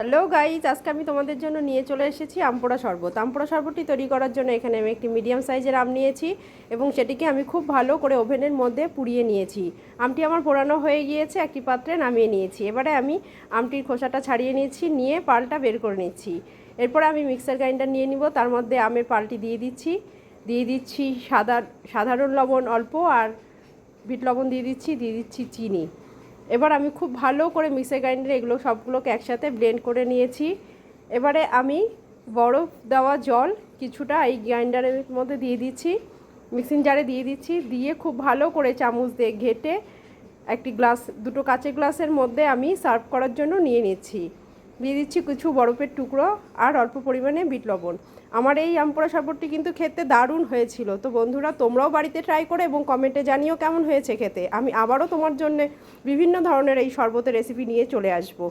Hello guys, আজকে আমি তোমাদের জন্য নিয়ে চলে এসেছি আমপোড়া শরবত। আমপোড়া শরবতটি তৈরি করার জন্য এখানে আমি একটি মিডিয়াম সাইজের আম নিয়েছি এবং সেটিকে আমি খুব ভালো করে ওভেনের মধ্যে পুড়িয়ে নিয়েছি। আমটি আমার পোড়ানো হয়ে গিয়েছে, একটি পাত্রে নামিয়ে নিয়েছি। এবারে আমি আমটির খোসাটা ছাড়িয়ে নিয়েছি, নিয়ে পালটা বের করে নিচ্ছি। এরপরে আমি মিক্সার গ্রাইন্ডার নিয়ে নিব, তার মধ্যে আমের পালটি দিয়ে দিচ্ছি সাধারণ লবণ অল্প, আর বিট লবণ দিয়ে দিচ্ছি চিনি। এবার আমি খুব ভালো করে মিক্সার গ্রাইন্ডারে এগুলো সবগুলোকে একসাথে ব্লেন্ড করে নিয়েছি। এবারে আমি বরফ দেওয়া জল কিছুটা এই গ্রাইন্ডারের মধ্যে দিয়ে দিচ্ছি, মিক্সিং জারে দিয়ে খুব ভালো করে চামচ দিয়ে ঘেটে একটি দুটো কাঁচের গ্লাসের মধ্যে আমি সার্ভ করার জন্য নিয়ে নিচ্ছি। দিয়ে দিচ্ছি কিছু বরফের টুকরো আর অল্প পরিমাণে বিট লবণ। আমার এই আমপোড়া শরবতটি কিন্তু খেতে দারুণ হয়েছিল। তো বন্ধুরা, তোমরাও বাড়িতে ট্রাই করো এবং কমেন্টে জানিও কেমন হয়েছে খেতে। আমি আবারও তোমার জন্য বিভিন্ন ধরনের এই শরবতের রেসিপি নিয়ে চলে আসবো।